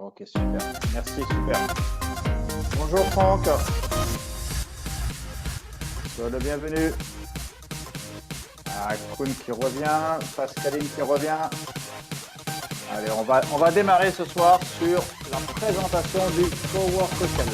Ok, super. Merci, super. Bonjour Franck. Sois le bienvenu. Ah, Koun qui revient, Pascaline qui revient. Allez, on va démarrer ce soir sur la présentation du Power Cocktail.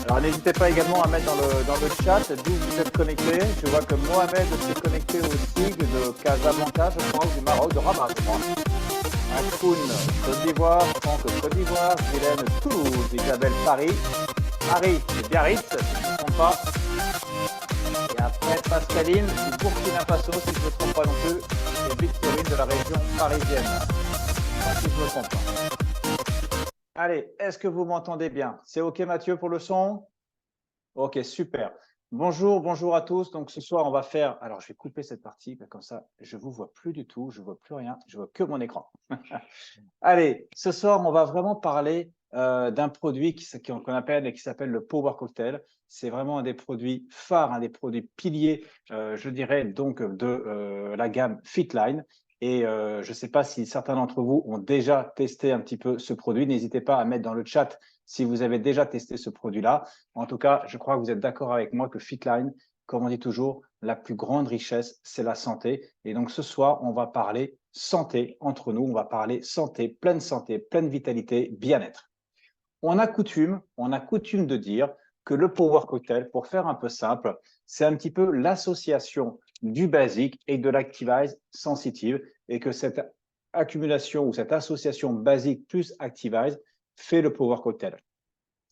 Alors n'hésitez pas également à mettre dans le chat d'où vous êtes connecté. Je vois que Mohamed s'est connecté aussi de Casablanca, je crois, ou du Maroc, de Rabat, je crois. Koun, Côte d'Ivoire, Franck, Côte d'Ivoire, Hélène, Toulouse, Isabelle, Paris, Marie, c'est Biarritz, si je ne me trompe pas. Et après, Pascaline, du Burkina Faso, si je ne me trompe pas non plus, et Victorine de la région parisienne, si je ne me trompe pas. Allez, est-ce que vous m'entendez bien? C'est OK, Mathieu, pour le son? OK, super. Bonjour, bonjour à tous. Donc, ce soir, on va faire… Alors, je vais couper cette partie, comme ça, je ne vous vois plus du tout, je ne vois plus rien, je vois que mon écran. Allez, ce soir, on va vraiment parler d'un produit qu'on appelle et qui s'appelle le Power Cocktail. C'est vraiment un des produits phares, un des produits piliers, je dirais, donc de la gamme Fitline. Et je ne sais pas si certains d'entre vous ont déjà testé un petit peu ce produit. N'hésitez pas à mettre dans le chat si vous avez déjà testé ce produit-là. En tout cas, je crois que vous êtes d'accord avec moi que Fitline, comme on dit toujours, la plus grande richesse, c'est la santé. Et donc, ce soir, on va parler santé entre nous. On va parler santé, pleine vitalité, bien-être. On a coutume de dire que le Power Cocktail, pour faire un peu simple, c'est un petit peu l'association du basique et de l'Activise sensitive et que cette accumulation ou cette association basique plus Activise fait le Power Cocktail.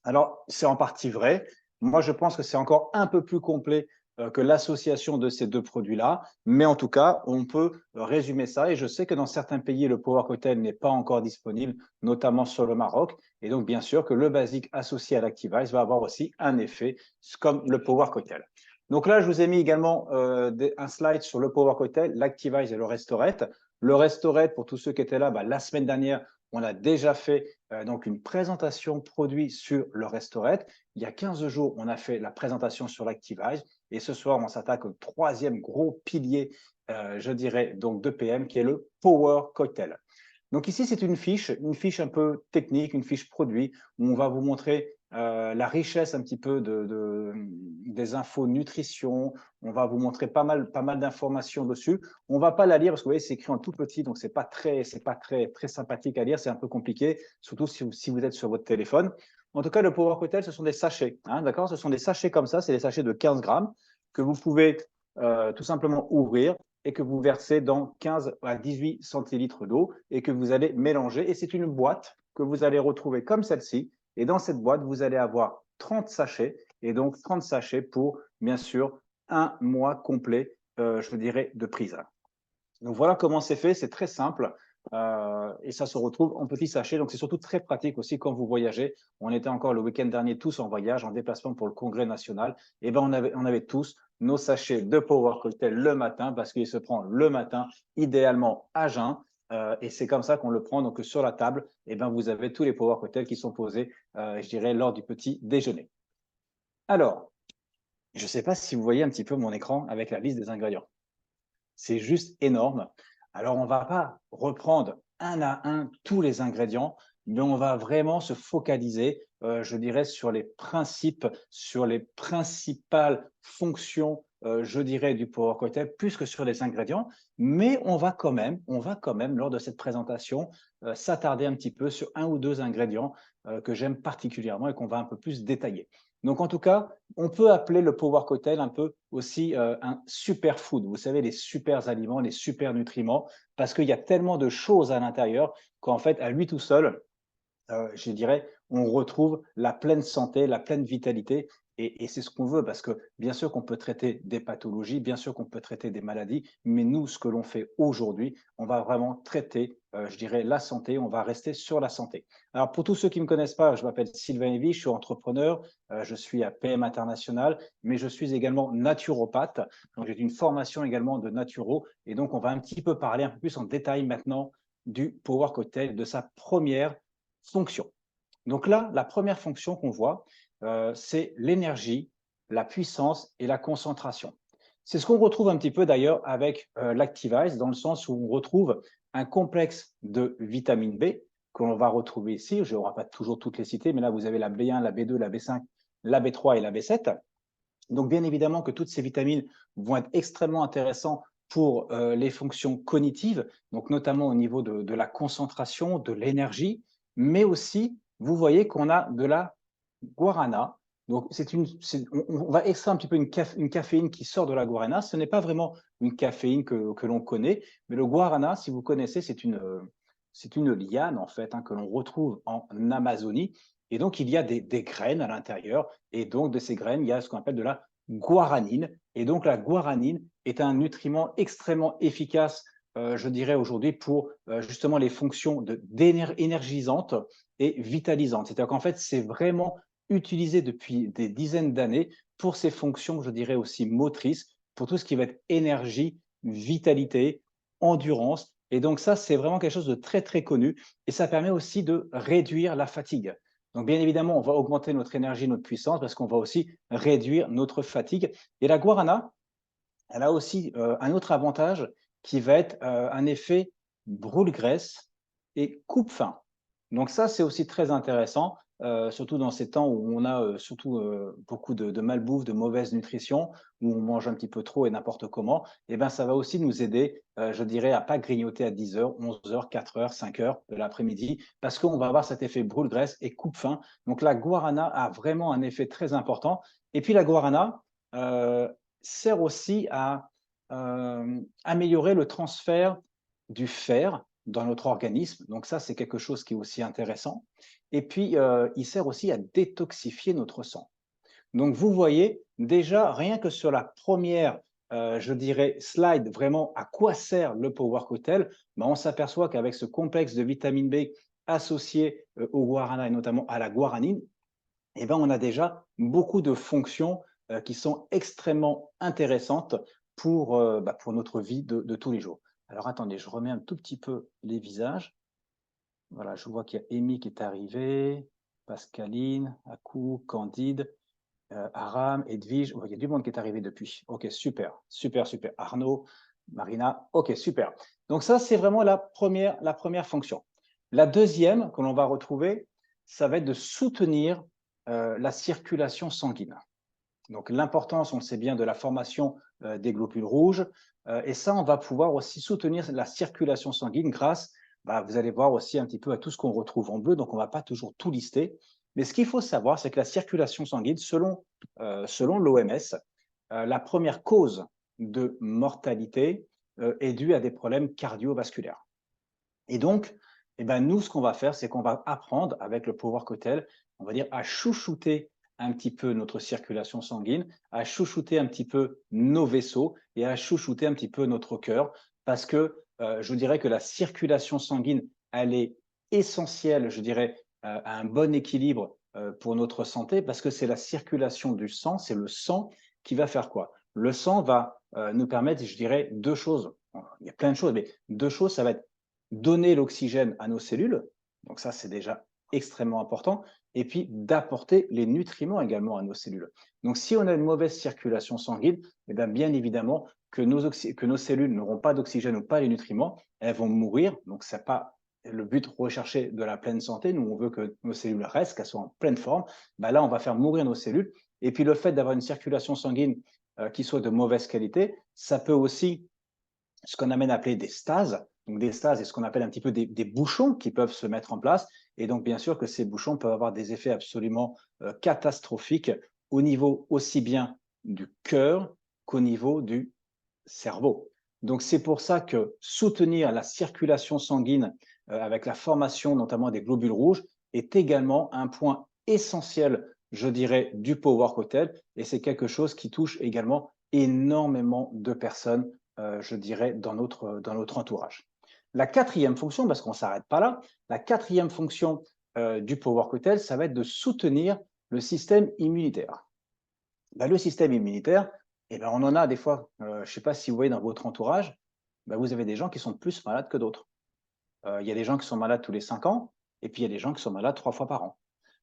Alors, c'est en partie vrai. Moi, je pense que c'est encore un peu plus complet que l'association de ces deux produits-là. Mais en tout cas, on peut résumer ça. Et je sais que dans certains pays, le Power Cocktail n'est pas encore disponible, notamment sur le Maroc. Et donc, bien sûr, que le basique associé à l'Activise va avoir aussi un effet comme le Power Cocktail. Donc là, je vous ai mis également un slide sur le Power Cocktail, l'Activise et le Restorate. Le Restorate, pour tous ceux qui étaient là, la semaine dernière, on a déjà fait donc une présentation produit sur le Restorate. Il y a 15 jours, on a fait la présentation sur l'Activise. Et ce soir, on s'attaque au troisième gros pilier, je dirais, donc de PM, qui est le Power Cocktail. Donc ici, c'est une fiche un peu technique, une fiche produit, où on va vous montrer la richesse un petit peu des infos nutrition. On va vous montrer pas mal d'informations dessus. On ne va pas la lire parce que vous voyez, c'est écrit en tout petit, donc c'est pas très sympathique à lire, c'est un peu compliqué, surtout si vous êtes sur votre téléphone. En tout cas, le Power Cocktail, ce sont des sachets, hein, d'accord? Ce sont des sachets comme ça, c'est des sachets de 15 grammes que vous pouvez tout simplement ouvrir et que vous versez dans 15 à 18 centilitres d'eau et que vous allez mélanger. Et c'est une boîte que vous allez retrouver comme celle-ci. Et dans cette boîte, vous allez avoir 30 sachets et donc 30 sachets pour, bien sûr, un mois complet, je dirais, de prise. Donc voilà comment c'est fait, c'est très simple et ça se retrouve en petits sachets. Donc c'est surtout très pratique aussi quand vous voyagez. On était encore le week-end dernier tous en voyage, en déplacement pour le congrès national. Et ben on avait tous nos sachets de Power Cocktail le matin parce qu'il se prend le matin, idéalement à jeun. Et c'est comme ça qu'on le prend. Donc sur la table, et ben vous avez tous les Power Cocktails qui sont posés, je dirais, lors du petit déjeuner. Alors, je ne sais pas si vous voyez un petit peu mon écran avec la liste des ingrédients. C'est juste énorme. Alors, on ne va pas reprendre un à un tous les ingrédients, mais on va vraiment se focaliser, je dirais, sur les principes, sur les principales fonctions, je dirais, du Power Cocktail, plus que sur les ingrédients. Mais on va quand même, lors de cette présentation, s'attarder un petit peu sur un ou deux ingrédients que j'aime particulièrement et qu'on va un peu plus détailler. Donc, en tout cas, on peut appeler le Power Cocktail un peu aussi un superfood. Vous savez, les super aliments, les super nutriments, parce qu'il y a tellement de choses à l'intérieur qu'en fait, à lui tout seul, je dirais, on retrouve la pleine santé, la pleine vitalité. Et c'est ce qu'on veut, parce que bien sûr qu'on peut traiter des pathologies, bien sûr qu'on peut traiter des maladies, mais nous, ce que l'on fait aujourd'hui, on va vraiment traiter, je dirais, la santé, on va rester sur la santé. Alors, pour tous ceux qui ne me connaissent pas, je m'appelle Sylvain Lévy, je suis entrepreneur, je suis à PM International, mais je suis également naturopathe. Donc, j'ai une formation également de naturo, et donc on va un petit peu parler un peu plus en détail maintenant du Power Cocktail, de sa première fonction. Donc là, la première fonction qu'on voit, c'est l'énergie, la puissance et la concentration. C'est ce qu'on retrouve un petit peu d'ailleurs avec l'Activise, dans le sens où on retrouve un complexe de vitamine B que l'on va retrouver ici. Je n'aurai pas toujours toutes les citer, mais là, vous avez la B1, la B2, la B5, la B3 et la B7. Donc, bien évidemment que toutes ces vitamines vont être extrêmement intéressantes pour les fonctions cognitives, donc notamment au niveau de la concentration, de l'énergie, mais aussi, vous voyez qu'on a de la guarana. Donc, on va extraire un petit peu une caféine qui sort de la guarana. Ce n'est pas vraiment une caféine que l'on connaît, mais le guarana, si vous connaissez, c'est une liane en fait que l'on retrouve en Amazonie. Et donc, il y a des graines à l'intérieur. Et donc, de ces graines, il y a ce qu'on appelle de la guaranine. Et donc, la guaranine est un nutriment extrêmement efficace, je dirais aujourd'hui, pour justement les fonctions énergisantes et vitalisantes. C'est-à-dire qu'en fait, c'est vraiment utilisé depuis des dizaines d'années pour ces fonctions, je dirais aussi motrices, pour tout ce qui va être énergie, vitalité, endurance. Et donc ça, c'est vraiment quelque chose de très, très connu. Et ça permet aussi de réduire la fatigue. Donc, bien évidemment, on va augmenter notre énergie, notre puissance, parce qu'on va aussi réduire notre fatigue. Et la guarana, elle a aussi un autre avantage qui va être un effet brûle-graisse et coupe-faim. Donc ça, c'est aussi très intéressant, surtout dans ces temps où on a surtout beaucoup de malbouffe, de mauvaise nutrition, où on mange un petit peu trop et n'importe comment. Et bien, ça va aussi nous aider, je dirais, à ne pas grignoter à 10 heures, 11 heures, 4 heures, 5 heures de l'après-midi, parce qu'on va avoir cet effet brûle-graisse et coupe-faim. Donc la guarana a vraiment un effet très important. Et puis la guarana sert aussi à améliorer le transfert du fer dans notre organisme. Donc ça, c'est quelque chose qui est aussi intéressant. Et puis, il sert aussi à détoxifier notre sang. Donc, vous voyez, déjà, rien que sur la première, je dirais, slide, vraiment à quoi sert le Power Cocktail, ben, on s'aperçoit qu'avec ce complexe de vitamine B associé au guarana et notamment à la guaranine, eh ben, on a déjà beaucoup de fonctions qui sont extrêmement intéressantes pour notre vie de tous les jours. Alors, attendez, je remets un tout petit peu les visages. Voilà, je vois qu'il y a Amy qui est arrivée, Pascaline, Akou, Candide, Aram, Edwige. Oh, il y a du monde qui est arrivé depuis. OK, super, super, super. Arnaud, Marina. OK, super. Donc ça, c'est vraiment la première fonction. La deuxième que l'on va retrouver, ça va être de soutenir la circulation sanguine. Donc l'importance, on le sait bien, de la formation des globules rouges. Et ça, on va pouvoir aussi soutenir la circulation sanguine grâce, vous allez voir aussi un petit peu à tout ce qu'on retrouve en bleu. Donc on ne va pas toujours tout lister. Mais ce qu'il faut savoir, c'est que la circulation sanguine, selon l'OMS, la première cause de mortalité est due à des problèmes cardiovasculaires. Et donc, nous, ce qu'on va faire, c'est qu'on va apprendre avec le Power Cocktail, on va dire, à chouchouter un petit peu notre circulation sanguine, à chouchouter un petit peu nos vaisseaux et à chouchouter un petit peu notre cœur, parce que je dirais que la circulation sanguine, elle est essentielle, je dirais, à un bon équilibre pour notre santé, parce que c'est la circulation du sang, c'est le sang qui va faire quoi? Le sang va nous permettre, je dirais, deux choses. Il y a plein de choses, mais deux choses, ça va être donner l'oxygène à nos cellules, donc ça c'est déjà extrêmement important, et puis d'apporter les nutriments également à nos cellules. Donc si on a une mauvaise circulation sanguine, bien évidemment que nos cellules n'auront pas d'oxygène ou pas les nutriments, elles vont mourir, donc ce n'est pas le but recherché de la pleine santé. Nous, on veut que nos cellules restent, qu'elles soient en pleine forme. Là, on va faire mourir nos cellules. Et puis le fait d'avoir une circulation sanguine qui soit de mauvaise qualité, ça peut aussi, ce qu'on amène à appeler des stases. Donc des stases, c'est ce qu'on appelle un petit peu des bouchons qui peuvent se mettre en place. Et donc, bien sûr que ces bouchons peuvent avoir des effets absolument catastrophiques au niveau aussi bien du cœur qu'au niveau du cerveau. Donc, c'est pour ça que soutenir la circulation sanguine avec la formation notamment des globules rouges est également un point essentiel, je dirais, du Power Cocktail. Et c'est quelque chose qui touche également énormément de personnes, je dirais, dans notre entourage. La quatrième fonction, parce qu'on ne s'arrête pas là, la quatrième fonction du Power Cocktail, ça va être de soutenir le système immunitaire. Le système immunitaire, on en a des fois, je ne sais pas si vous voyez dans votre entourage, vous avez des gens qui sont plus malades que d'autres. Il y a des gens qui sont malades tous les 5 ans, et puis il y a des gens qui sont malades 3 fois par an.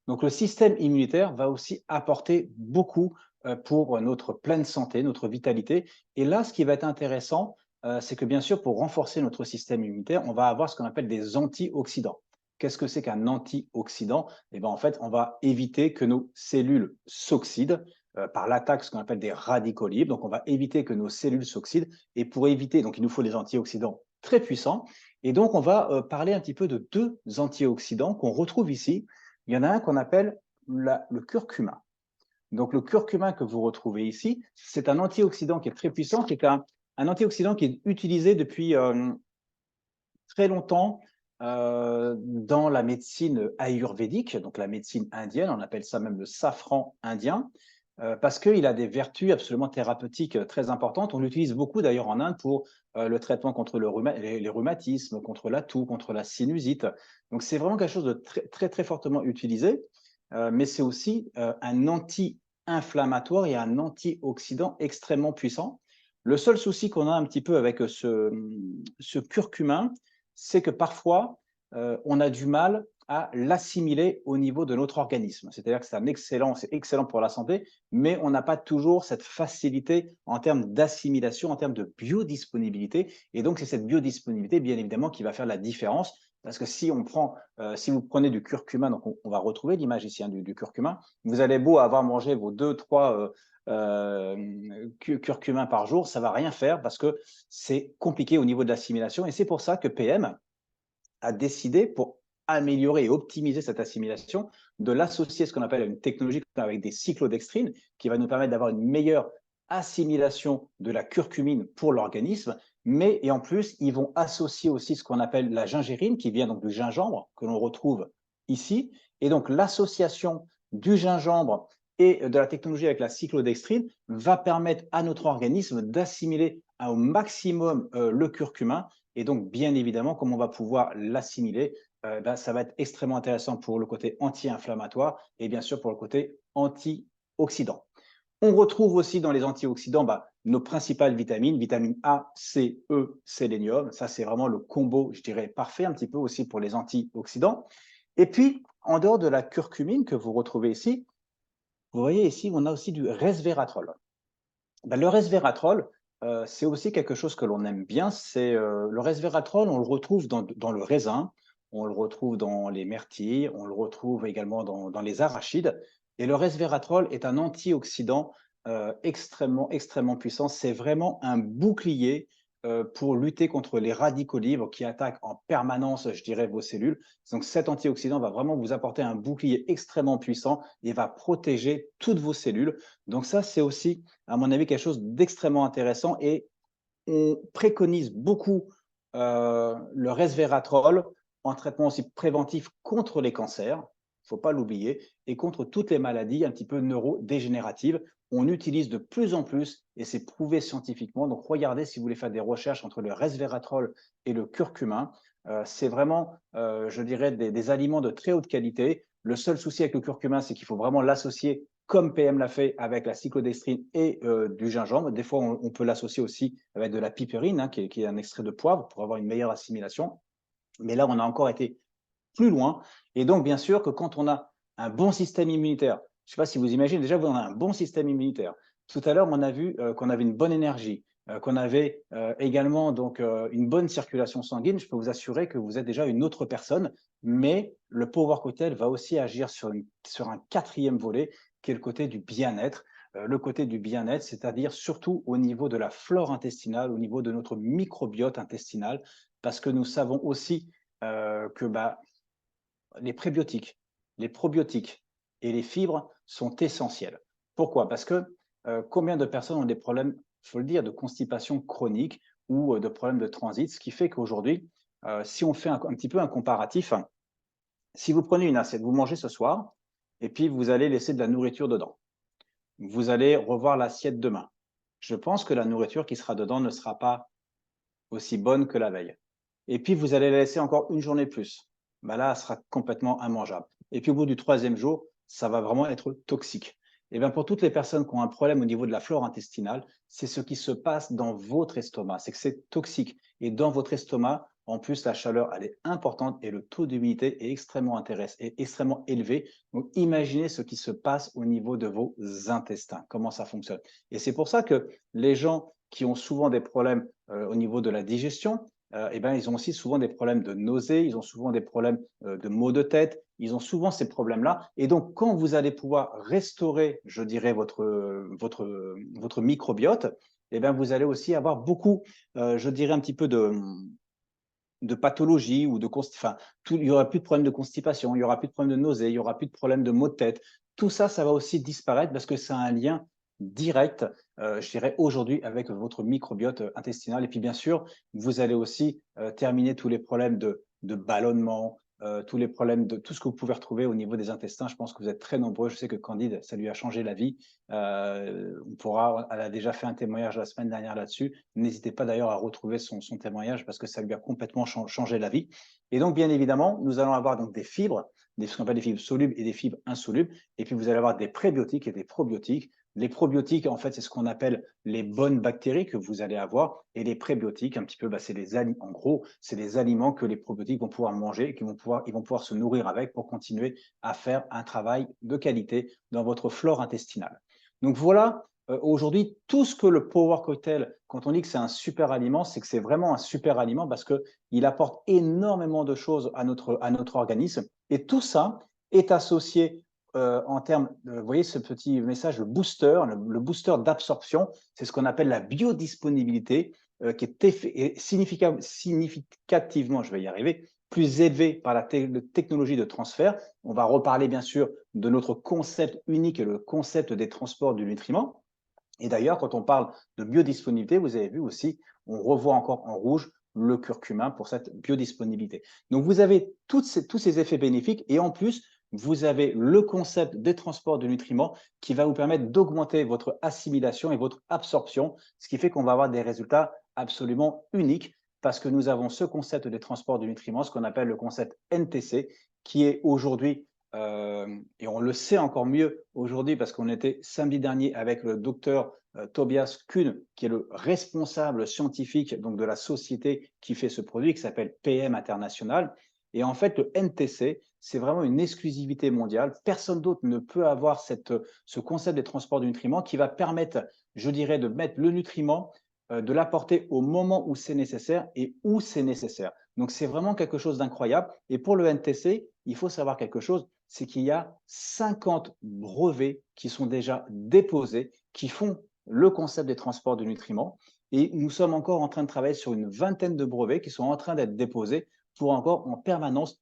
Donc le système immunitaire va aussi apporter beaucoup pour notre pleine santé, notre vitalité. Et là, ce qui va être intéressant, c'est que bien sûr, pour renforcer notre système immunitaire, on va avoir ce qu'on appelle des antioxydants. Qu'est-ce que c'est qu'un antioxydant? Eh bien, en fait, on va éviter que nos cellules s'oxydent par l'attaque, ce qu'on appelle des radicaux libres. Donc, on va éviter que nos cellules s'oxydent. Et pour éviter, donc, il nous faut des antioxydants très puissants. Et donc, on va parler un petit peu de deux antioxydants qu'on retrouve ici. Il y en a un qu'on appelle le curcuma. Donc, le curcuma que vous retrouvez ici, c'est un antioxydant qui est très puissant, qui est un antioxydant qui est utilisé depuis très longtemps dans la médecine ayurvédique, donc la médecine indienne, on appelle ça même le safran indien, parce qu'il a des vertus absolument thérapeutiques très importantes. On l'utilise beaucoup d'ailleurs en Inde pour le traitement contre les rhumatismes, contre la toux, contre la sinusite. Donc c'est vraiment quelque chose de très fortement utilisé, mais c'est aussi un anti-inflammatoire et un antioxydant extrêmement puissant. Le seul souci qu'on a un petit peu avec ce curcumin, c'est que parfois, on a du mal à l'assimiler au niveau de notre organisme. C'est-à-dire que c'est excellent pour la santé, mais on n'a pas toujours cette facilité en termes d'assimilation, en termes de biodisponibilité. Et donc, c'est cette biodisponibilité, bien évidemment, qui va faire la différence. Parce que si vous prenez du curcuma, donc on va retrouver l'image ici du curcuma, vous allez beau avoir mangé vos 2-3 curcuma par jour, ça ne va rien faire parce que c'est compliqué au niveau de l'assimilation. Et c'est pour ça que PM a décidé, pour améliorer et optimiser cette assimilation, de l'associer à ce qu'on appelle une technologie avec des cyclodextrines qui va nous permettre d'avoir une meilleure assimilation de la curcumine pour l'organisme. Et en plus, ils vont associer aussi ce qu'on appelle la gingérine, qui vient donc du gingembre, que l'on retrouve ici. Et donc, l'association du gingembre et de la technologie avec la cyclodextrine va permettre à notre organisme d'assimiler au maximum le curcumin. Et donc, bien évidemment, comme on va pouvoir l'assimiler, ça va être extrêmement intéressant pour le côté anti-inflammatoire et bien sûr pour le côté antioxydant. On retrouve aussi dans les antioxydants nos principales vitamines, vitamines A, C, E, sélénium. Ça, c'est vraiment le combo, je dirais, parfait un petit peu aussi pour les antioxydants. Et puis, en dehors de la curcumine que vous retrouvez ici, vous voyez ici, on a aussi du resveratrol. Le resveratrol, c'est aussi quelque chose que l'on aime bien. Le resveratrol, on le retrouve dans le raisin, on le retrouve dans les myrtilles, on le retrouve également dans les arachides. Et le resveratrol est un antioxydant extrêmement puissant. C'est vraiment un bouclier pour lutter contre les radicaux libres qui attaquent en permanence, je dirais, vos cellules. Donc cet antioxydant va vraiment vous apporter un bouclier extrêmement puissant et va protéger toutes vos cellules. Donc ça, c'est aussi, à mon avis, quelque chose d'extrêmement intéressant et on préconise beaucoup le resveratrol en traitement aussi préventif contre les cancers, il ne faut pas l'oublier, et contre toutes les maladies un petit peu neurodégénératives. On utilise de plus en plus, et c'est prouvé scientifiquement, donc regardez si vous voulez faire des recherches entre le resveratrol et le curcumin. C'est vraiment, je dirais, des aliments de très haute qualité. Le seul souci avec le curcumin, c'est qu'il faut vraiment l'associer comme PM l'a fait avec la cyclodextrine et du gingembre. Des fois, on peut l'associer aussi avec de la piperine, hein, qui est un extrait de poivre, pour avoir une meilleure assimilation. Mais là, on a encore été plus loin. Et donc, bien sûr, que quand on a un bon système immunitaire, je ne sais pas si vous imaginez, déjà, on a un bon système immunitaire. Tout à l'heure, on a vu qu'on avait une bonne énergie, qu'on avait également donc, une bonne circulation sanguine. Je peux vous assurer que vous êtes déjà une autre personne. Mais le Power Cocktail va aussi agir sur un quatrième volet, qui est le côté du bien-être. Le côté du bien-être, c'est-à-dire surtout au niveau de la flore intestinale, au niveau de notre microbiote intestinal, parce que nous savons aussi que les prébiotiques, les probiotiques et les fibres sont essentiels. Pourquoi? Parce que combien de personnes ont des problèmes, il faut le dire, de constipation chronique ou de problèmes de transit, ce qui fait qu'aujourd'hui, si on fait un petit peu un comparatif, si vous prenez une assiette, vous mangez ce soir, et puis vous allez laisser de la nourriture dedans. Vous allez revoir l'assiette demain. Je pense que la nourriture qui sera dedans ne sera pas aussi bonne que la veille. Et puis, vous allez la laisser encore une journée plus. Là, elle sera complètement immangeable. Et puis, au bout du troisième jour, ça va vraiment être toxique. Et bien, pour toutes les personnes qui ont un problème au niveau de la flore intestinale, c'est ce qui se passe dans votre estomac. C'est que c'est toxique. Et dans votre estomac, En plus, la chaleur, elle est importante et le taux d'humidité est extrêmement intéressant, est extrêmement élevé. Donc, imaginez ce qui se passe au niveau de vos intestins, comment ça fonctionne. Et c'est pour ça que les gens qui ont souvent des problèmes au niveau de la digestion, eh ben, ils ont aussi souvent des problèmes de nausées, ils ont souvent des problèmes de maux de tête, ils ont souvent ces problèmes-là. Et donc, quand vous allez pouvoir restaurer, je dirais, votre microbiote, eh bien, vous allez aussi avoir beaucoup, je dirais, un petit peu de pathologie ou de enfin, il n'y aura plus de problème de constipation, il n'y aura plus de problème de nausée, il n'y aura plus de problème de maux de tête. Tout ça, ça va aussi disparaître parce que ça a un lien direct, je dirais, aujourd'hui avec votre microbiote intestinal. Et puis, bien sûr, vous allez aussi terminer tous les problèmes de ballonnement, tous les problèmes de tout ce que vous pouvez retrouver au niveau des intestins. Je pense que vous êtes très nombreux. Je sais que Candide, ça lui a changé la vie. Elle a déjà fait un témoignage la semaine dernière là-dessus. N'hésitez pas d'ailleurs à retrouver son témoignage parce que ça lui a complètement changé la vie. Et donc, bien évidemment, nous allons avoir donc des fibres, ce qu'on appelle des fibres solubles et des fibres insolubles. Et puis, vous allez avoir des prébiotiques et des probiotiques. Les probiotiques, en fait, c'est ce qu'on appelle les bonnes bactéries que vous allez avoir. Et les prébiotiques, un petit peu, c'est en gros, c'est les aliments que les probiotiques vont pouvoir manger et ils vont pouvoir se nourrir avec pour continuer à faire un travail de qualité dans votre flore intestinale. Donc voilà, aujourd'hui, tout ce que le Power Cocktail, quand on dit que c'est un super aliment, c'est que c'est vraiment un super aliment parce qu'il apporte énormément de choses à notre organisme. Et tout ça est associé en termes, vous voyez ce petit message, le booster d'absorption, c'est ce qu'on appelle la biodisponibilité, qui est significativement, je vais y arriver, plus élevé par la technologie de transfert. On va reparler bien sûr de notre concept unique, le concept des transports du nutriment. Et d'ailleurs, quand on parle de biodisponibilité, vous avez vu aussi, on revoit encore en rouge le curcuma pour cette biodisponibilité. Donc, vous avez tous ces effets bénéfiques et en plus, vous avez le concept des transports de nutriments qui va vous permettre d'augmenter votre assimilation et votre absorption, ce qui fait qu'on va avoir des résultats absolument uniques parce que nous avons ce concept des transports de nutriments, ce qu'on appelle le concept NTC, qui est aujourd'hui, et on le sait encore mieux aujourd'hui parce qu'on était samedi dernier avec le docteur Tobias Kuhn, qui est le responsable scientifique donc, de la société qui fait ce produit, qui s'appelle PM International. Et en fait, le NTC, c'est vraiment une exclusivité mondiale. Personne d'autre ne peut avoir ce concept des transports de nutriments qui va permettre, je dirais, de mettre le nutriment, de l'apporter au moment où c'est nécessaire et où c'est nécessaire. Donc, c'est vraiment quelque chose d'incroyable. Et pour le NTC, il faut savoir quelque chose, c'est qu'il y a 50 brevets qui sont déjà déposés, qui font le concept des transports de nutriments. Et nous sommes encore en train de travailler sur une vingtaine de brevets qui sont en train d'être déposés pour encore en permanence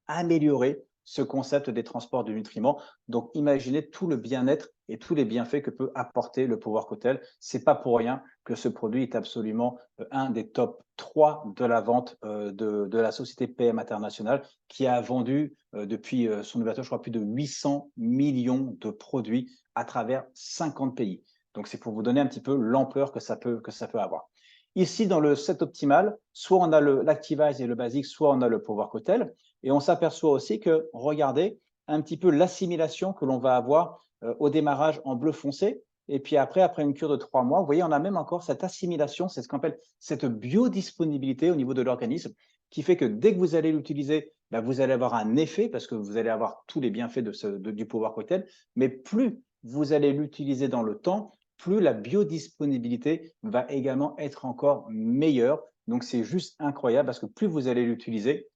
améliorer ce concept des transports de nutriments. Donc, imaginez tout le bien-être et tous les bienfaits que peut apporter le Power Cocktail. Ce n'est pas pour rien que ce produit est absolument un des top 3 de la vente de la société PM International qui a vendu depuis son ouverture, je crois, plus de 800 millions de produits à travers 50 pays. Donc, c'est pour vous donner un petit peu l'ampleur que ça peut avoir. Ici, dans le set optimal, soit on a l'Activise et le Basic, soit on a le Power Cocktail. Et on s'aperçoit aussi que, regardez, un petit peu l'assimilation que l'on va avoir au démarrage en bleu foncé. Et puis après une cure de 3 mois, vous voyez, on a même encore cette assimilation, c'est ce qu'on appelle cette biodisponibilité au niveau de l'organisme, qui fait que dès que vous allez l'utiliser, ben vous allez avoir un effet parce que vous allez avoir tous les bienfaits du Power Cocktail. Mais plus vous allez l'utiliser dans le temps, plus la biodisponibilité va également être encore meilleure. Donc, c'est juste incroyable parce que plus vous allez l'utiliser,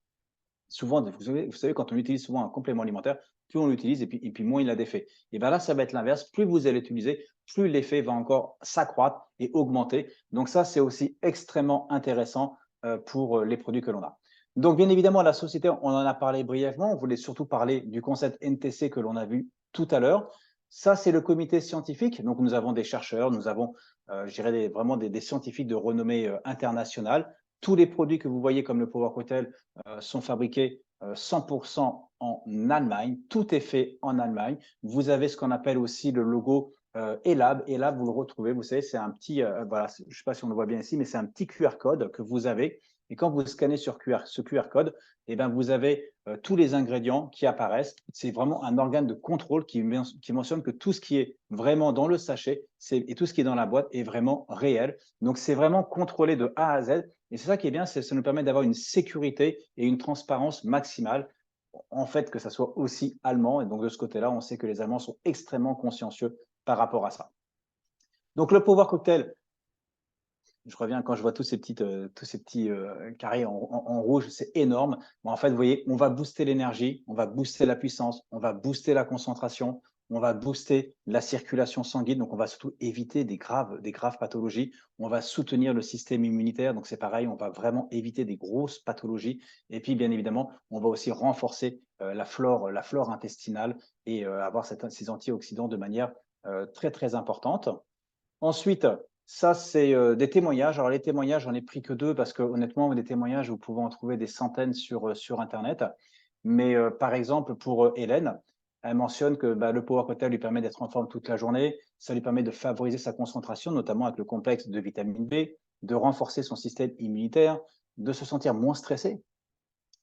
souvent, vous savez, quand on utilise souvent un complément alimentaire, plus on l'utilise et puis moins il a d'effet. Et bien là, ça va être l'inverse. Plus vous allez l'utiliser, plus l'effet va encore s'accroître et augmenter. Donc ça, c'est aussi extrêmement intéressant pour les produits que l'on a. Donc, bien évidemment, la société, on en a parlé brièvement. On voulait surtout parler du concept NTC que l'on a vu tout à l'heure. Ça, c'est le comité scientifique. Donc, nous avons des chercheurs, nous avons, je dirais, vraiment des scientifiques de renommée internationale. Tous les produits que vous voyez comme le Power Cocktail sont fabriqués 100% en Allemagne. Tout est fait en Allemagne. Vous avez ce qu'on appelle aussi le logo ELAB. ELAB, vous le retrouvez, vous savez, c'est un petit, voilà, je ne sais pas si on le voit bien ici, mais c'est un petit QR code que vous avez Et quand vous scannez sur ce QR code, eh ben, vous avez tous les ingrédients qui apparaissent. C'est vraiment un organe de contrôle qui mentionne que tout ce qui est vraiment dans le sachet et tout ce qui est dans la boîte est vraiment réel. Donc, c'est vraiment contrôlé de A à Z. Et c'est ça qui est bien, ça nous permet d'avoir une sécurité et une transparence maximale. En fait, que ça soit aussi allemand. Et donc, de ce côté-là, on sait que les Allemands sont extrêmement consciencieux par rapport à ça. Donc, le Power Cocktail, je reviens quand je vois tous ces petits carrés en rouge, c'est énorme. Mais en fait, vous voyez, on va booster l'énergie, on va booster la puissance, on va booster la concentration, on va booster la circulation sanguine. Donc, on va surtout éviter des graves pathologies. On va soutenir le système immunitaire. Donc, c'est pareil, on va vraiment éviter des grosses pathologies. Et puis, bien évidemment, on va aussi renforcer la flore intestinale et avoir ces antioxydants de manière très, très importante. Ensuite, ça, c'est des témoignages. Alors, les témoignages, j'en ai pris que 2 parce que honnêtement, des témoignages, vous pouvez en trouver des centaines sur Internet. Mais par exemple, pour Hélène, elle mentionne que le Power Cocktail lui permet d'être en forme toute la journée. Ça lui permet de favoriser sa concentration, notamment avec le complexe de vitamine B, de renforcer son système immunitaire, de se sentir moins stressé.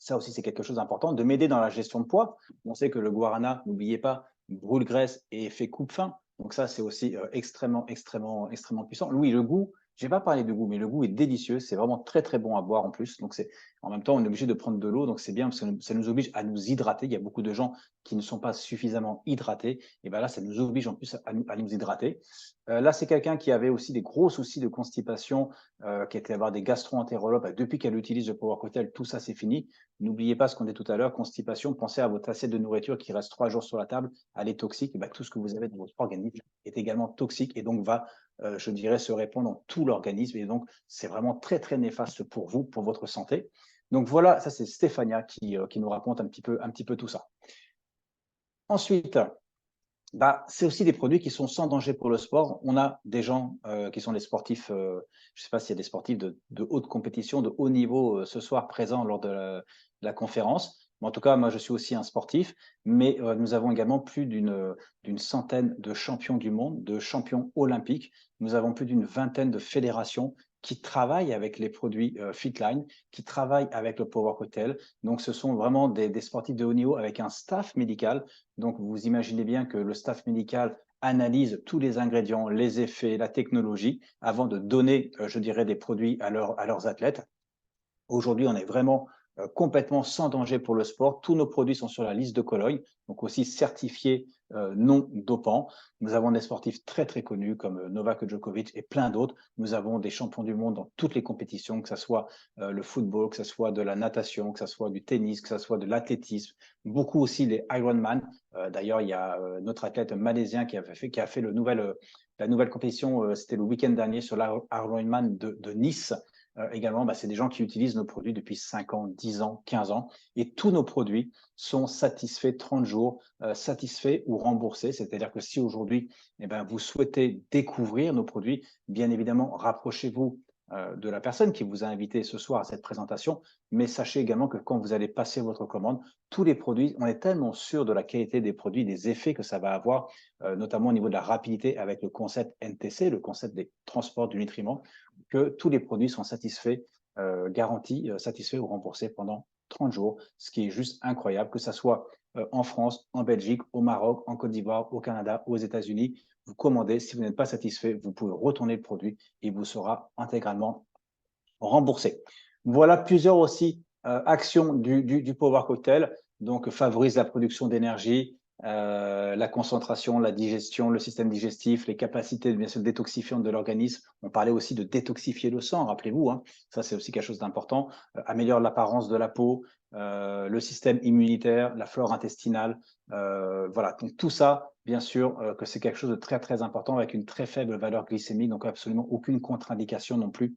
Ça aussi, c'est quelque chose d'important, de m'aider dans la gestion de poids. On sait que le guarana, n'oubliez pas, brûle graisse et fait coupe-faim. Donc ça, c'est aussi extrêmement puissant. Oui, le goût, je n'ai pas parlé de goût, mais le goût est délicieux. C'est vraiment très, très bon à boire en plus. Donc, en même temps, on est obligé de prendre de l'eau. Donc, c'est bien parce que ça nous oblige à nous hydrater. Il y a beaucoup de gens qui ne sont pas suffisamment hydratés. Et bien là, ça nous oblige en plus à nous hydrater. Là, c'est quelqu'un qui avait aussi des gros soucis de constipation, qui était avoir des gastro-entérologues. Depuis qu'elle utilise le Power Cocktail, tout ça, c'est fini. N'oubliez pas ce qu'on dit tout à l'heure, constipation, pensez à votre assiette de nourriture qui reste 3 jours sur la table, elle est toxique, et tout ce que vous avez dans votre organisme est également toxique et donc va, je dirais, se répandre dans tout l'organisme et donc c'est vraiment très, très néfaste pour vous, pour votre santé. Donc voilà, ça c'est Stéphania qui nous raconte un petit peu tout ça. Ensuite, c'est aussi des produits qui sont sans danger pour le sport. On a des gens qui sont des sportifs, je ne sais pas s'il y a des sportifs de haute compétition, de haut niveau ce soir présents lors de la conférence. Mais en tout cas, moi, je suis aussi un sportif. Mais nous avons également plus d'une centaine de champions du monde, de champions olympiques. Nous avons plus d'une vingtaine de fédérations qui travaillent avec les produits Fitline, qui travaillent avec le Power Cocktail. Donc, ce sont vraiment des sportifs de haut niveau avec un staff médical. Donc, vous imaginez bien que le staff médical analyse tous les ingrédients, les effets, la technologie, avant de donner, je dirais, des produits à leurs athlètes. Aujourd'hui, on est vraiment complètement sans danger pour le sport. Tous nos produits sont sur la liste de Cologne, donc aussi certifiés non dopants. Nous avons des sportifs très, très connus comme Novak Djokovic et plein d'autres. Nous avons des champions du monde dans toutes les compétitions, que ce soit le football, que ce soit de la natation, que ce soit du tennis, que ce soit de l'athlétisme. Beaucoup aussi les Ironman. D'ailleurs, il y a notre athlète malaisien qui a fait la nouvelle compétition, c'était le week-end dernier sur l'Ironman de Nice. Également, c'est des gens qui utilisent nos produits depuis 5 ans, 10 ans, 15 ans. Et tous nos produits sont satisfaits 30 jours, satisfaits ou remboursés. C'est-à-dire que si aujourd'hui, vous souhaitez découvrir nos produits, bien évidemment, rapprochez-vous de la personne qui vous a invité ce soir à cette présentation. Mais sachez également que quand vous allez passer votre commande, tous les produits, on est tellement sûr de la qualité des produits, des effets que ça va avoir, notamment au niveau de la rapidité avec le concept NTC, le concept des transports du nutriment, que tous les produits sont satisfaits, garantis, satisfaits ou remboursés pendant 30 jours, ce qui est juste incroyable, que ce soit en France, en Belgique, au Maroc, en Côte d'Ivoire, au Canada, aux États-Unis. Vous commandez, si vous n'êtes pas satisfait, vous pouvez retourner le produit et il vous sera intégralement remboursé. Voilà plusieurs aussi actions du Power Cocktail. Donc, favorise la production d'énergie, la concentration, la digestion, le système digestif, les capacités bien sûr détoxifiantes de l'organisme. On parlait aussi de détoxifier le sang, rappelez-vous, hein. Ça c'est aussi quelque chose d'important. Améliore l'apparence de la peau, le système immunitaire, la flore intestinale. Voilà, donc tout ça, bien sûr, que c'est quelque chose de très très important avec une très faible valeur glycémique, donc absolument aucune contre-indication non plus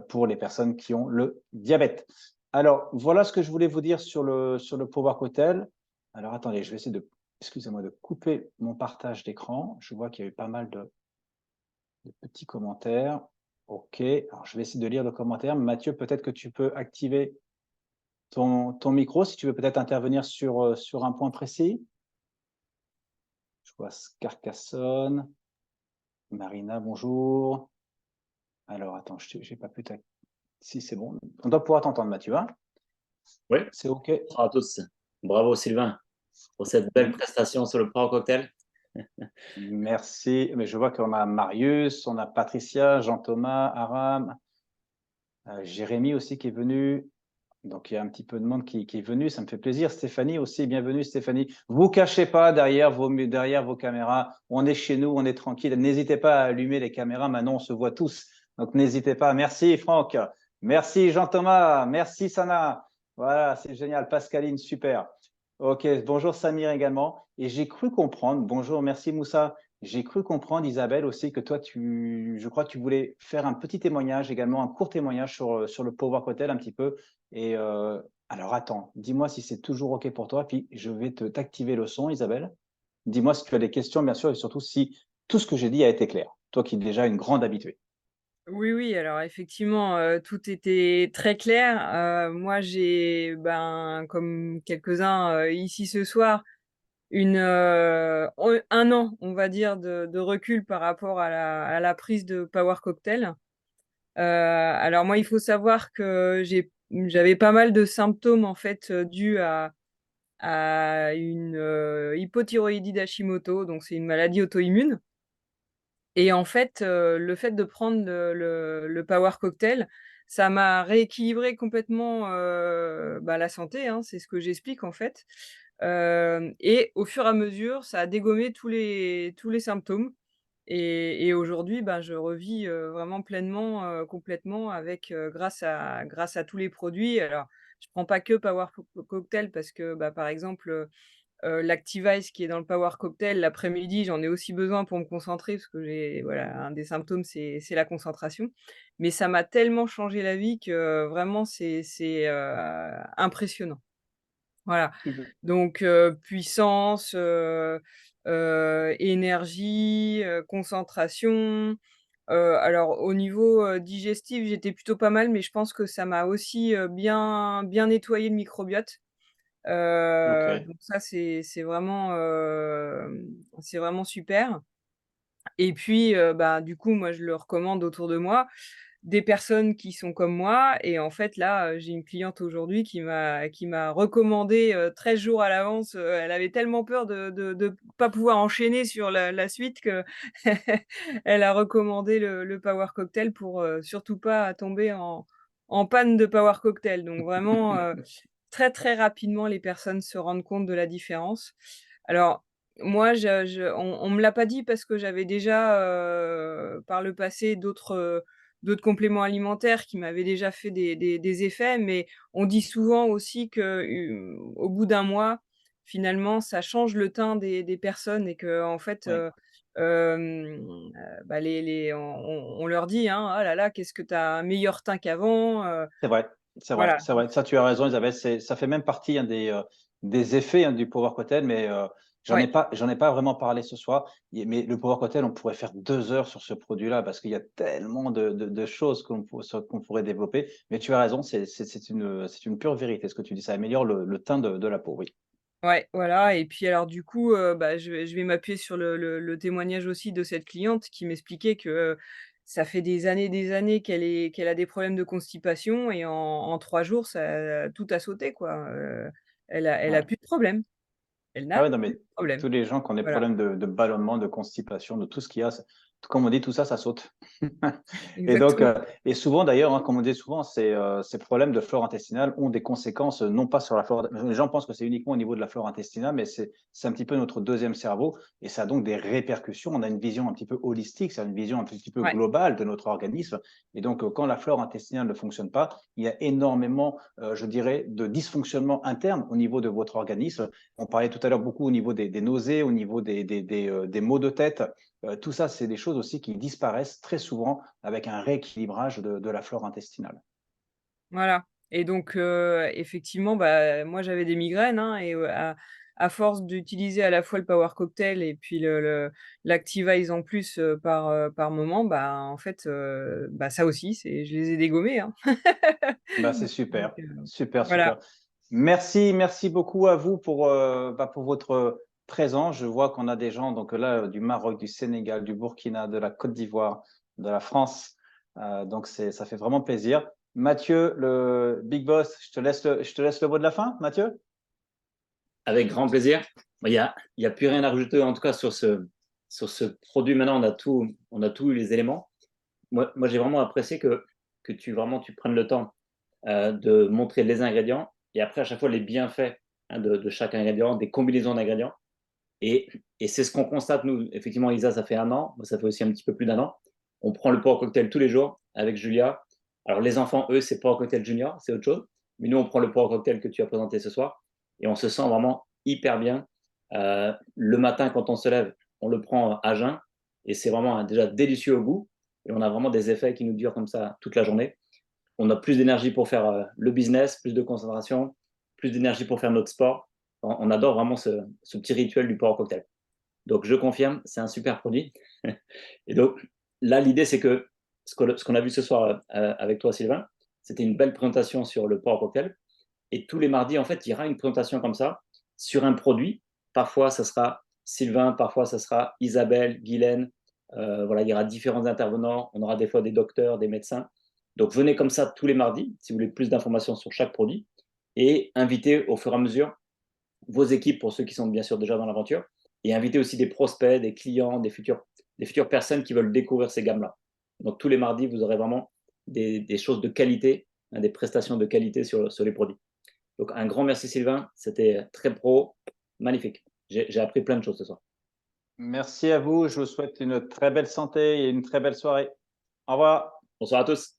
pour les personnes qui ont le diabète. Alors, voilà ce que je voulais vous dire sur le Power Cocktail. Alors, attendez, je vais essayer excusez-moi, de couper mon partage d'écran. Je vois qu'il y a eu pas mal de petits commentaires. OK, alors je vais essayer de lire le commentaire. Mathieu, peut-être que tu peux activer ton micro, si tu veux peut-être intervenir sur un point précis. Je vois Carcassonne. Marina, bonjour. Alors, attends, je n'ai pas pu Si c'est bon. On doit pouvoir t'entendre, Mathieu. Hein, Oui, c'est OK. bonsoir à tous. Bravo Sylvain pour cette belle prestation sur le Power Cocktail. Merci. Mais je vois qu'on a Marius, on a Patricia, Jean-Thomas, Aram, Jérémy aussi qui est venu. Donc, il y a un petit peu de monde qui est venu. Ça me fait plaisir. Stéphanie aussi, bienvenue Stéphanie. Vous cachez pas derrière vos caméras. On est chez nous, on est tranquille. N'hésitez pas à allumer les caméras. Maintenant, on se voit tous. Donc, n'hésitez pas. Merci Franck. Merci Jean-Thomas. Merci Sana. Voilà, c'est génial. Pascaline, super. OK, bonjour Samir également. Et j'ai cru comprendre, bonjour, merci Moussa. J'ai cru comprendre, Isabelle, aussi que toi, je crois que tu voulais faire un petit témoignage également, un court témoignage sur le Power Hotel un petit peu. Et alors, attends, dis-moi si c'est toujours OK pour toi, puis je vais t'activer le son, Isabelle. Dis-moi si tu as des questions, bien sûr, et surtout si tout ce que j'ai dit a été clair. Toi qui es déjà une grande habituée. Oui, oui, alors effectivement, tout était très clair. Moi, j'ai, comme quelques-uns, ici ce soir, un an, on va dire, de recul par rapport à la prise de Power Cocktail. Alors moi, il faut savoir que j'avais pas mal de symptômes, en fait, dus à une, hypothyroïdie d'Hashimoto, donc c'est une maladie auto-immune. Et en fait, le fait de prendre le Power Cocktail, ça m'a rééquilibré complètement, la santé, hein, c'est ce que j'explique en fait. Et au fur et à mesure, ça a dégommé tous les symptômes et aujourd'hui, je revis, vraiment pleinement, complètement avec, grâce à tous les produits. Alors, je prends pas que Power Cocktail parce que, par exemple, l'Activise qui est dans le Power Cocktail, l'après-midi, j'en ai aussi besoin pour me concentrer parce que un des symptômes, c'est la concentration. Mais ça m'a tellement changé la vie que vraiment c'est impressionnant. Voilà, donc puissance, énergie, concentration. Alors au niveau, digestif, j'étais plutôt pas mal, mais je pense que ça m'a aussi, bien nettoyé le microbiote. OK. Donc ça, c'est vraiment super et puis, du coup, moi, je le recommande autour de moi, des personnes qui sont comme moi et en fait, là, j'ai une cliente aujourd'hui qui m'a recommandé, 13 jours à l'avance, elle avait tellement peur de pas pouvoir enchaîner sur la suite que elle a recommandé le Power Cocktail pour, surtout pas tomber en panne de Power Cocktail. Donc vraiment, très, très rapidement, les personnes se rendent compte de la différence. Alors moi, on me l'a pas dit parce que j'avais déjà, par le passé d'autres compléments alimentaires qui m'avaient déjà fait des effets, mais on dit souvent aussi que, au bout d'un mois, finalement, ça change le teint des personnes et qu'en fait, Oui, on leur dit, hein: «Ah là là, qu'est-ce que tu as un meilleur teint qu'avant», c'est vrai. C'est vrai, voilà. c'est vrai. Ça, tu as raison, Isabelle. Ça fait même partie hein, des effets hein, du Power Hotel, mais Ouais. j'en ai pas vraiment parlé ce soir. Mais le Power Hotel, on pourrait faire 2 heures sur ce produit-là parce qu'il y a tellement de choses qu'on pourrait développer. Mais tu as raison, c'est une pure vérité ce que tu dis. Ça améliore le teint de la peau, oui. Ouais, voilà et puis alors du coup, je vais m'appuyer sur le témoignage aussi de cette cliente qui m'expliquait que, ça fait des années qu'elle a des problèmes de constipation et en 3 jours ça tout a sauté quoi, elle a Ouais. plus de problème. Elle Ah n'a ouais, non, plus mais de problème. tous les gens qui ont des Voilà, problèmes de ballonnement, de constipation, de tout ce qu'il y a, comme on dit, tout ça, ça saute. Et donc, exactement. et souvent d'ailleurs, hein, comme on dit souvent, ces problèmes de flore intestinale ont des conséquences non pas sur la flore. Les gens pensent que c'est uniquement au niveau de la flore intestinale, mais c'est un petit peu notre deuxième cerveau et ça a donc des répercussions. On a une vision un petit peu holistique, c'est une vision un petit peu Ouais, globale de notre organisme. Et donc, quand la flore intestinale ne fonctionne pas, il y a énormément, je dirais, de dysfonctionnement interne au niveau de votre organisme. On parlait tout à l'heure beaucoup au niveau des nausées, au niveau des maux de tête. Tout ça, c'est des choses aussi qui disparaissent très souvent avec un rééquilibrage de la flore intestinale. voilà et donc effectivement, moi j'avais des migraines, hein et à force d'utiliser à la fois le Power Cocktail et puis l'Activise en plus, par moment, en fait, ça aussi, je les ai dégommés, hein. Bah, c'est Donc super, super, voilà. super. Merci, merci beaucoup à vous pour votre présence. Je vois qu'on a des gens donc là du Maroc, du Sénégal, du Burkina, de la Côte d'Ivoire, de la France. Donc ça fait vraiment plaisir. Mathieu, le big boss, je te laisse le mot de la fin, Mathieu. Avec grand plaisir. Il y a plus rien à rajouter, en tout cas, sur ce produit. Maintenant, on a tous les éléments. Moi j'ai vraiment apprécié que tu prennes le temps de montrer les ingrédients et après, à chaque fois, les bienfaits de chaque ingrédient, des combinaisons d'ingrédients. Et c'est ce qu'on constate, nous. Effectivement, Isa, ça fait 1 an. Moi, ça fait aussi un petit peu plus d'1 an. On prend le Power Cocktail tous les jours avec Julia. Alors, les enfants, eux, c'est Power Cocktail Junior, c'est autre chose. Mais nous, on prend le Power Cocktail que tu as présenté ce soir et on se sent vraiment hyper bien. Le matin, quand on se lève, on le prend à jeun et c'est vraiment déjà délicieux au goût. Et on a vraiment des effets qui nous durent comme ça toute la journée. On a plus d'énergie pour faire le business, plus de concentration, plus d'énergie pour faire notre sport. On adore vraiment ce petit rituel du Power Cocktail. Donc, je confirme, c'est un super produit. Et donc, là, l'idée, c'est que ce qu'on a vu ce soir avec toi, Sylvain, c'était une belle présentation sur le Power Cocktail. Et tous les mardis, en fait, il y aura une présentation comme ça sur un produit. Parfois, ça sera Sylvain, parfois, ça sera Isabelle, Guylaine. Voilà, il y aura différents intervenants. On aura des fois des docteurs, des médecins. Donc, venez comme ça tous les mardis, si vous voulez plus d'informations sur chaque produit. Et invitez au fur et à mesure vos équipes, pour ceux qui sont bien sûr déjà dans l'aventure, et invitez aussi des prospects, des clients, des futures personnes qui veulent découvrir ces gammes-là. Donc, tous les mardis, vous aurez vraiment des choses de qualité, des prestations de qualité sur les produits. Donc, un grand merci, Sylvain. C'était très pro, magnifique. J'ai appris plein de choses ce soir. Merci à vous. Je vous souhaite une très belle santé et une très belle soirée. Au revoir. Bonsoir à tous.